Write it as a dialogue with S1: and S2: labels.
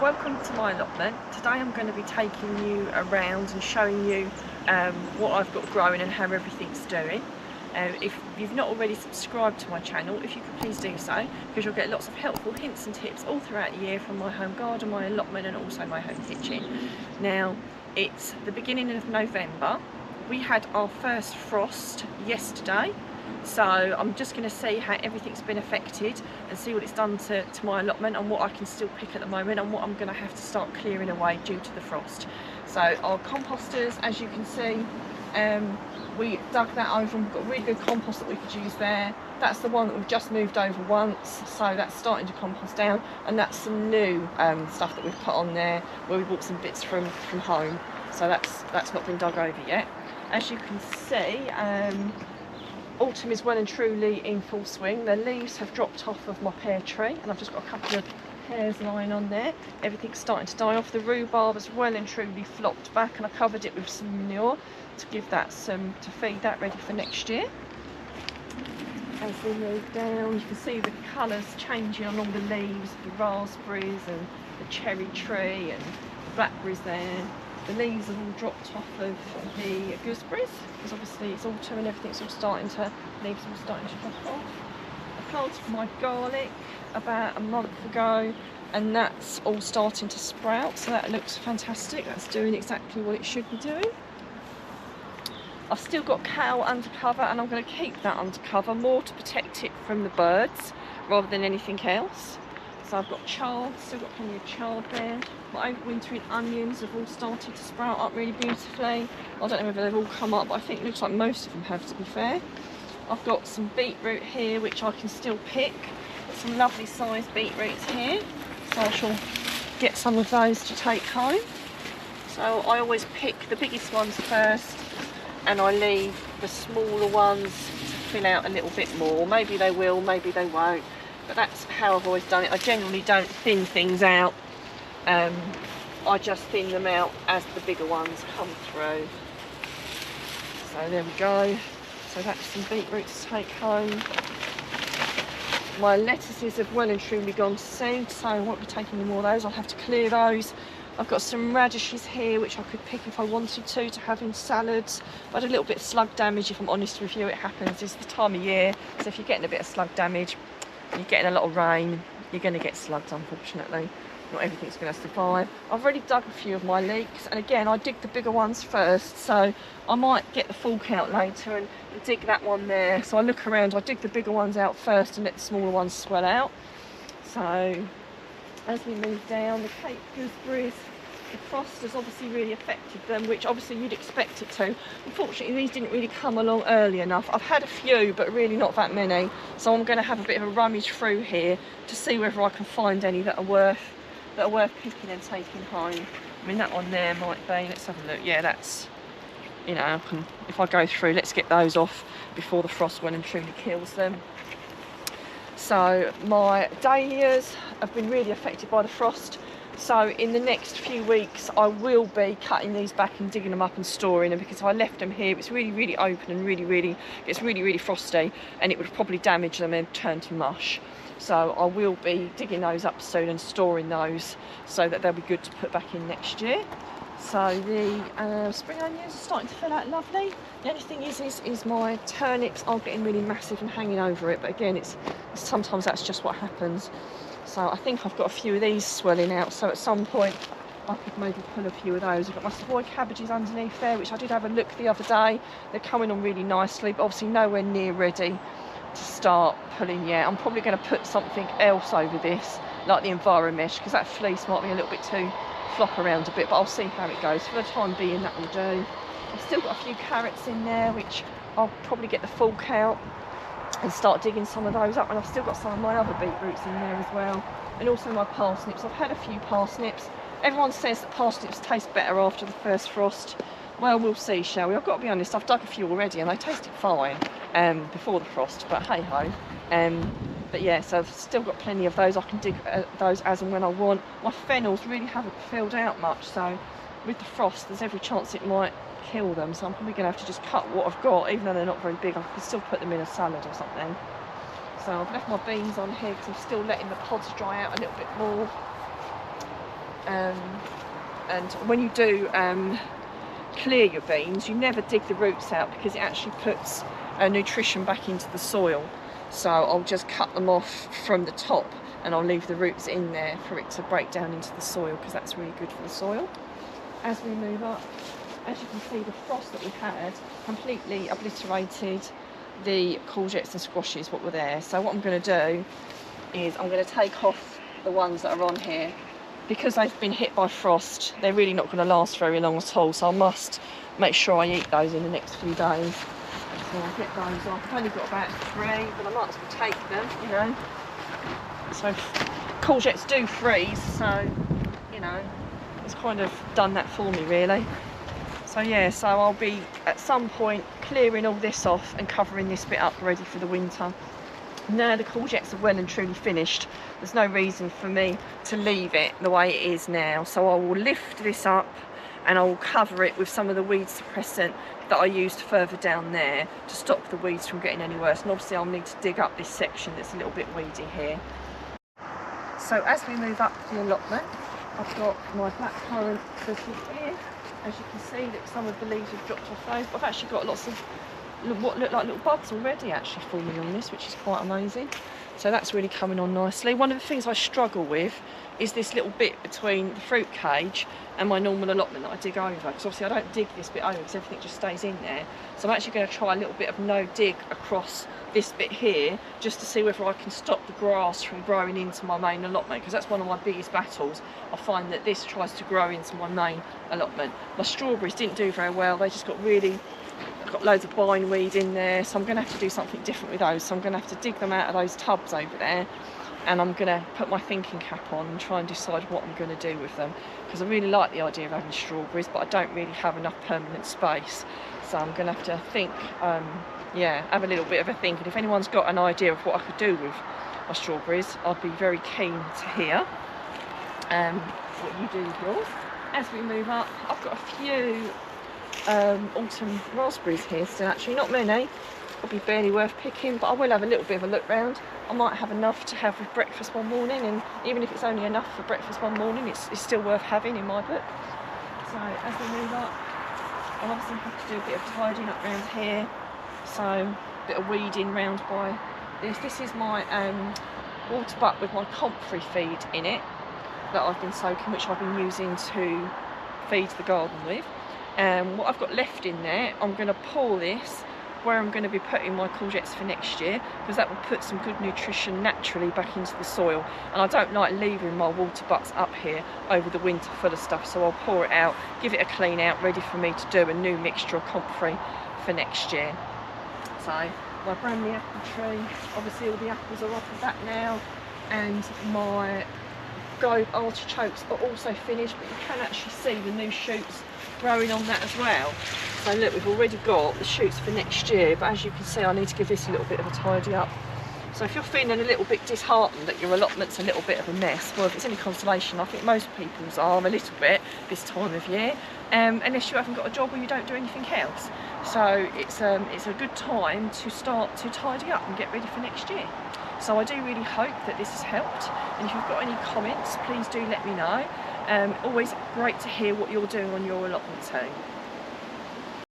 S1: welcome to my allotment. Today I'm going to be taking you around and showing you what I've got growing and how everything's doing. If you've not already subscribed to my channel, if you could please do so, because you'll get lots of helpful hints and tips all throughout the year from my home garden, my allotment and also my home kitchen. Now, it's the beginning of November. We had our first frost yesterday. So I'm just going to see how everything's been affected and see what it's done to my allotment and what I can still pick at the moment and what I'm going to have to start clearing away due to the frost. So our composters, as you can see, we dug that over and we've got really good compost that we could use there. That's the one that we've just moved over once, so that's starting to compost down, and that's some new stuff that we've put on there where we bought some bits from home. So that's not been dug over yet. As you can see, autumn is well and truly in full swing. The leaves have dropped off of my pear tree and I've just got a couple of pears lying on there. Everything's starting to die off. The rhubarb has well and truly flopped back and I covered it with some manure to give that to feed that ready for next year. As we move down, you can see the colours changing on all the leaves, the raspberries and the cherry tree and the blackberries there. The leaves have all dropped off of the gooseberries because obviously it's autumn and everything's all starting to, leaves are all starting to drop off. I planted my garlic about a month ago and that's all starting to sprout, so that looks fantastic. That's doing exactly what it should be doing. I've still got kale undercover and I'm going to keep that undercover more to protect it from the birds rather than anything else. So I've got chard, still got plenty of chard there. My overwintering onions have all started to sprout up really beautifully. I don't know whether they've all come up, but I think it looks like most of them have, to be fair. I've got some beetroot here which I can still pick. Some lovely sized beetroots here, so I shall get some of those to take home. So I always pick the biggest ones first and I leave the smaller ones to fill out a little bit more. Maybe they will, maybe they won't. But that's how I've always done it. I generally don't thin things out. I just thin them out as the bigger ones come through. So there we go. So that's some beetroot to take home. My lettuces have well and truly gone to seed, so I won't be taking any more of those. I'll have to clear those. I've got some radishes here which I could pick if I wanted to have in salads. I had a little bit of slug damage, if I'm honest with you. It happens, it's the time of year, so if you're getting a bit of slug damage, you're getting a lot of rain, you're going to get slugs, unfortunately. Not everything's going to survive. I've already dug a few of my leeks, and again I dig the bigger ones first, so I might get the fork out later and dig that one there. So I look around, I dig the bigger ones out first and let the smaller ones swell out. So as we move down, the Cape gooseberries, the frost has obviously really affected them, which obviously you'd expect it to. Unfortunately, these didn't really come along early enough. I've had a few, but really not that many. So I'm going to have a bit of a rummage through here to see whether I can find any that are worth picking and taking home. I mean, that one there might be. Let's have a look. Yeah, that's, you know, if I go through, let's get those off before the frost well and truly kills them. So my dahlias have been really affected by the frost. So in the next few weeks I will be cutting these back and digging them up and storing them, because if I left them here it's really open and it's really frosty and it would probably damage them and turn to mush. So I will be digging those up soon and storing those so that they'll be good to put back in next year. So the spring onions are starting to fill out lovely. The only thing is my turnips are getting really massive and hanging over it, but again sometimes that's just what happens. So I think I've got a few of these swelling out, so at some point I could maybe pull a few of those. I've got my Savoy cabbages underneath there, which I did have a look the other day. They're coming on really nicely, but obviously nowhere near ready to start pulling yet. I'm probably going to put something else over this, like the Enviromesh, because that fleece might be a little bit too flop around a bit, but I'll see how it goes. For the time being, that will do. I've still got a few carrots in there, which I'll probably get the fork out and start digging some of those up, and I've still got some of my other beetroots in there as well, and also my parsnips. I've had a few parsnips. Everyone says that parsnips taste better after the first frost. Well, we'll see, shall we? I've got to be honest, I've dug a few already and they tasted fine before the frost, but hey ho. But yeah, so I've still got plenty of those. I can dig those as and when I want. My fennels really haven't filled out much, so with the frost there's every chance it might kill them, so I'm probably going to have to just cut what I've got. Even though they're not very big, I can still put them in a salad or something. So I've left my beans on here because I'm still letting the pods dry out a little bit more. And when you do clear your beans, you never dig the roots out because it actually puts nutrition back into the soil. So I'll just cut them off from the top and I'll leave the roots in there for it to break down into the soil, because that's really good for the soil. As we move up, as you can see, the frost that we had completely obliterated the courgettes and squashes what were there. So what I'm going to do is I'm going to take off the ones that are on here. Because they've been hit by frost, they're really not going to last very long at all, so I must make sure I eat those in the next few days. So I'll get those off. I've only got about 3, but I might as well take them, you know. So courgettes do freeze, so, you know, it's kind of done that for me really. So yeah, so I'll be at some point clearing all this off and covering this bit up ready for the winter. Now the courgettes are well and truly finished, there's no reason for me to leave it the way it is now. So I will lift this up and I will cover it with some of the weed suppressant that I used further down there to stop the weeds from getting any worse. And obviously I'll need to dig up this section that's a little bit weedy here. So as we move up the allotment, I've got my blackcurrant bushes here. As you can see, that some of the leaves have dropped off those. I've actually got lots of what look like little buds already actually forming on this, which is quite amazing. So that's really coming on nicely. One of the things I struggle with is this little bit between the fruit cage and my normal allotment that I dig over, because obviously I don't dig this bit over because everything just stays in there. So I'm actually going to try a little bit of no dig across this bit here, just to see whether I can stop the grass from growing into my main allotment, because that's one of my biggest battles. I find that this tries to grow into my main allotment. My strawberries didn't do very well, they just got loads of bindweed in there, so I'm going to have to do something different with those. So I'm going to have to dig them out of those tubs over there, and I'm going to put my thinking cap on and try and decide what I'm going to do with them, because I really like the idea of having strawberries, but I don't really have enough permanent space. So I'm going to have to think, yeah, have a little bit of a think, and if anyone's got an idea of what I could do with my strawberries, I'd be very keen to hear what you do with yours. As we move up, I've got a few autumn raspberries here still, actually not many, probably barely worth picking, but I will have a little bit of a look round. I might have enough to have with breakfast one morning, and even if it's only enough for breakfast one morning, it's still worth having in my book. So as we move up, I'll obviously have to do a bit of tidying up around here, so a bit of weeding round by this. This is my water butt with my comfrey feed in it that I've been soaking, which I've been using to feed the garden with. What I've got left in there, I'm going to pour this where I'm going to be putting my courgettes for next year, because that will put some good nutrition naturally back into the soil, and I don't like leaving my water butts up here over the winter full of stuff, so I'll pour it out, give it a clean out, ready for me to do a new mixture of comfrey for next year. So my Bramley apple tree, obviously all the apples are off of that now, and my Globe artichokes are also finished, but you can actually see the new shoots growing on that as well. So look, we've already got the shoots for next year, but as you can see, I need to give this a little bit of a tidy up. So if you're feeling a little bit disheartened that your allotment's a little bit of a mess, well, if it's any consolation, I think most people's are a little bit this time of year, unless you haven't got a job or you don't do anything else. So it's a good time to start to tidy up and get ready for next year. So I do really hope that this has helped, and if you've got any comments, please do let me know. Always great to hear what you're doing on your allotment too.